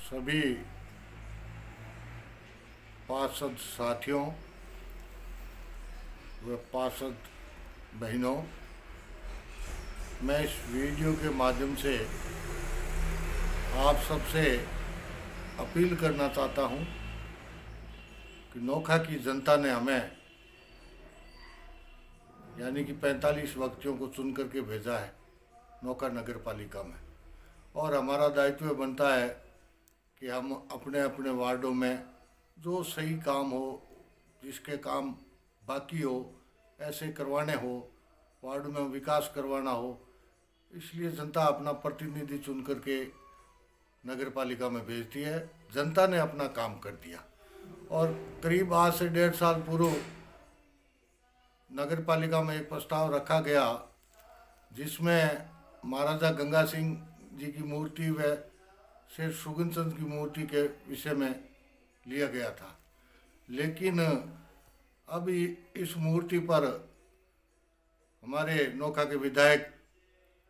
सभी पार्षद साथियों व पार्षद बहनों, मैं इस वीडियो के माध्यम से आप सबसे अपील करना चाहता हूं कि नोखा की जनता ने हमें यानी कि 45 व्यक्तियों को चुन करके भेजा है नोखा नगर पालिका में, और हमारा दायित्व बनता है कि हम अपने अपने वार्डों में जो सही काम हो, जिसके काम बाकी हो ऐसे करवाने हो, वार्ड में विकास करवाना हो, इसलिए जनता अपना प्रतिनिधि चुन करके नगर पालिका में भेजती है। जनता ने अपना काम कर दिया और करीब आज से 1.5 साल पूर्व नगर पालिका में एक प्रस्ताव रखा गया जिसमें महाराजा गंगा सिंह जी की मूर्ति व शेर शुगन चंद की मूर्ति के विषय में लिया गया था, लेकिन अभी इस मूर्ति पर हमारे नोखा के विधायक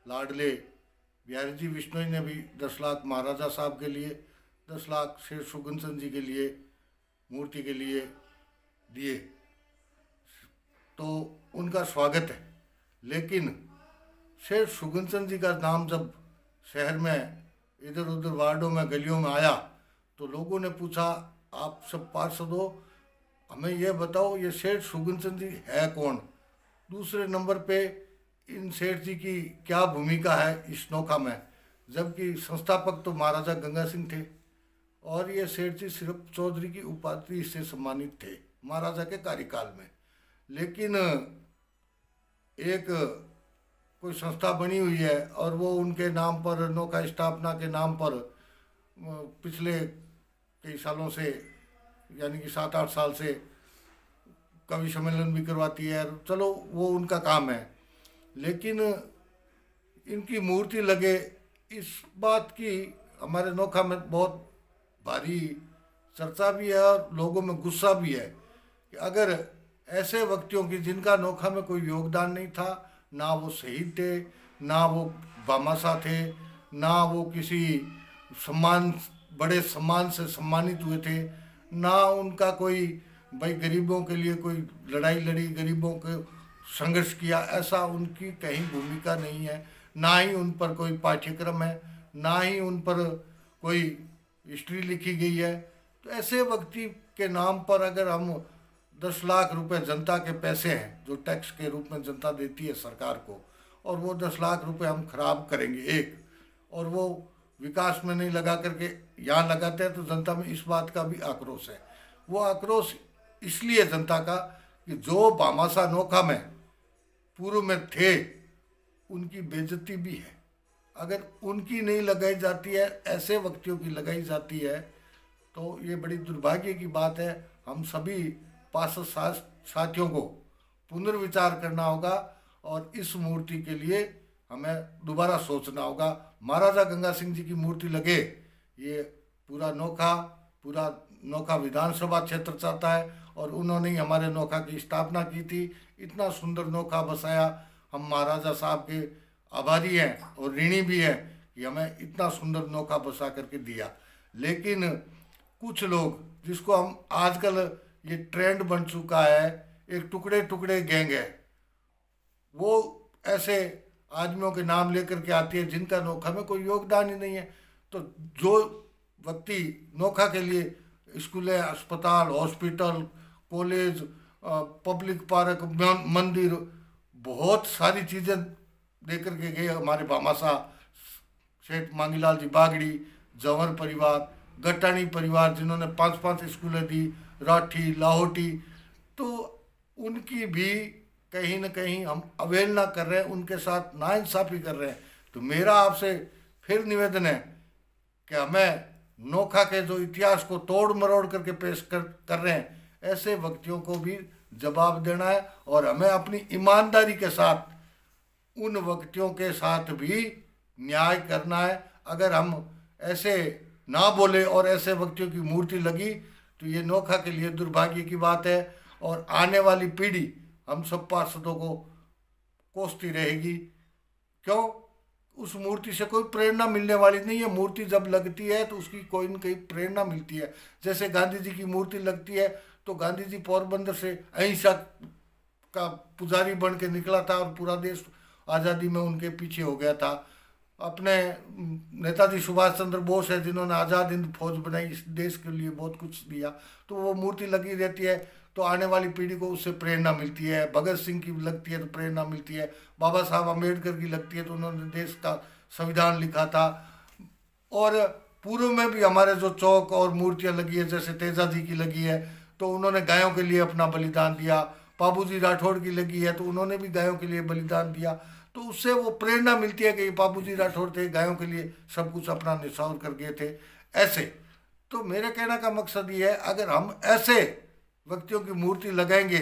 लाडले बिहारी जी बिश्नोई ने भी 10 लाख महाराजा साहब के लिए, 10 लाख शेर शुगन चंद जी के लिए मूर्ति के लिए दिए, तो उनका स्वागत है। लेकिन शेर शुगन चंद जी का नाम जब शहर में इधर उधर वार्डों में गलियों में आया तो लोगों ने पूछा, आप सब पार्षद हो, हमें यह बताओ ये शेर शुगन चंद जी है कौन। दूसरे नंबर पे इन सेठ जी की क्या भूमिका है इस नोखा में, जबकि संस्थापक तो महाराजा गंगा सिंह थे और ये सेठ जी सिर्फ चौधरी की उपाधि से सम्मानित थे महाराजा के कार्यकाल में। लेकिन एक कोई संस्था बनी हुई है और वो उनके नाम पर, नोखा स्थापना के नाम पर पिछले कई सालों से यानी कि 7-8 साल से कवि सम्मेलन भी करवाती है। चलो वो उनका काम है, लेकिन इनकी मूर्ति लगे इस बात की हमारे नोखा में बहुत भारी चर्चा भी है और लोगों में गुस्सा भी है कि अगर ऐसे व्यक्तियों की जिनका नोखा में कोई योगदान नहीं था, ना वो शहीद थे, ना वो भामाशाह थे, ना वो किसी बड़े सम्मान से सम्मानित हुए थे, ना उनका कोई भाई गरीबों के लिए कोई लड़ाई लड़ी, गरीबों के संघर्ष किया, ऐसा उनकी कहीं भूमिका नहीं है, ना ही उन पर कोई पाठ्यक्रम है, ना ही उन पर कोई हिस्ट्री लिखी गई है। तो ऐसे व्यक्ति के नाम पर अगर हम 10 लाख रुपए जनता के पैसे हैं जो टैक्स के रूप में जनता देती है सरकार को, और वो 10 लाख रुपए हम खराब करेंगे एक, और वो विकास में नहीं लगा करके यहाँ लगाते हैं, तो जनता में इस बात का भी आक्रोश है। वो आक्रोश इसलिए जनता का कि जो भामाशाह नोखा में पूर्व में थे उनकी बेइज्जती भी है। अगर उनकी नहीं लगाई जाती है, ऐसे व्यक्तियों की लगाई जाती है, तो ये बड़ी दुर्भाग्य की बात है। हम सभी पार्षद साथियों को पुनर्विचार करना होगा और इस मूर्ति के लिए हमें दोबारा सोचना होगा। महाराजा गंगा सिंह जी की मूर्ति लगे, ये पूरा नोखा विधानसभा क्षेत्र चाहता है और उन्होंने ही हमारे नोखा की स्थापना की थी। इतना सुंदर नोखा बसाया, हम महाराजा साहब के आभारी हैं और ऋणी भी हैं कि हमें इतना सुंदर नोखा बसा करके दिया। लेकिन कुछ लोग, जिसको हम आजकल ये ट्रेंड बन चुका है, एक टुकड़े टुकड़े गैंग है, वो ऐसे आदमियों के नाम लेकर के आती है जिनका नोखा में कोई योगदान ही नहीं है। तो जो व्यक्ति नोखा के लिए स्कूलें, अस्पताल, हॉस्पिटल, कॉलेज, पब्लिक पार्क, मंदिर, बहुत सारी चीज़ें दे करके गए हमारे भामाशाह सेठ मांगीलाल जी बागड़ी, जंवर परिवार, गट्टानी परिवार, जिन्होंने 5-5 स्कूलें दी, राठी, लाहौटी, तो उनकी भी कहीं न कहीं हम अवहेलना कर रहे हैं, उनके साथ नाइंसाफ़ी कर रहे हैं। तो मेरा आपसे फिर निवेदन है कि हमें नोखा के जो इतिहास को तोड़ मरोड़ करके पेश कर रहे हैं, ऐसे व्यक्तियों को भी जवाब देना है और हमें अपनी ईमानदारी के साथ उन व्यक्तियों के साथ भी न्याय करना है। अगर हम ऐसे ना बोले और ऐसे व्यक्तियों की मूर्ति लगी तो ये नोखा के लिए दुर्भाग्य की बात है और आने वाली पीढ़ी हम सब पार्षदों को कोसती रहेगी। क्यों? उस मूर्ति से कोई प्रेरणा मिलने वाली नहीं है। मूर्ति जब लगती है तो उसकी कोई न कोई प्रेरणा मिलती है। जैसे गांधी जी की मूर्ति लगती है तो गांधी जी पोरबंदर से अहिंसा का पुजारी बन के निकला था और पूरा देश आज़ादी में उनके पीछे हो गया था। अपने नेताजी सुभाष चंद्र बोस है जिन्होंने आज़ाद हिंद फौज बनाई, इस देश के लिए बहुत कुछ दिया, तो वो मूर्ति लगी रहती है तो आने वाली पीढ़ी को उससे प्रेरणा मिलती है। भगत सिंह की लगती है तो प्रेरणा मिलती है। बाबा साहब अम्बेडकर की लगती है तो उन्होंने देश का संविधान लिखा था। और पूर्व में भी हमारे जो चौक और मूर्तियाँ लगी है, जैसे तेजा जी की लगी है तो उन्होंने गायों के लिए अपना बलिदान दिया। बाबूजी राठौड़ की लगी है तो उन्होंने भी गायों के लिए बलिदान दिया। तो उससे वो प्रेरणा मिलती है कि ये बाबूजी राठौड़ थे, गायों के लिए सब कुछ अपना न्यौछावर कर गए थे। ऐसे तो मेरे कहने का मकसद ये है, अगर हम ऐसे व्यक्तियों की मूर्ति लगाएंगे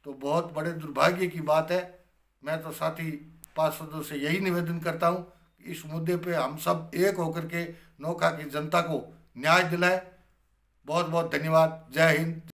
तो बहुत बड़े दुर्भाग्य की बात है। मैं तो साथी पार्षदों से यही निवेदन करता हूँ कि इस मुद्दे पे हम सब एक होकर के नौखा की जनता को न्याय दिलाएं। बहुत बहुत धन्यवाद। जय हिंद।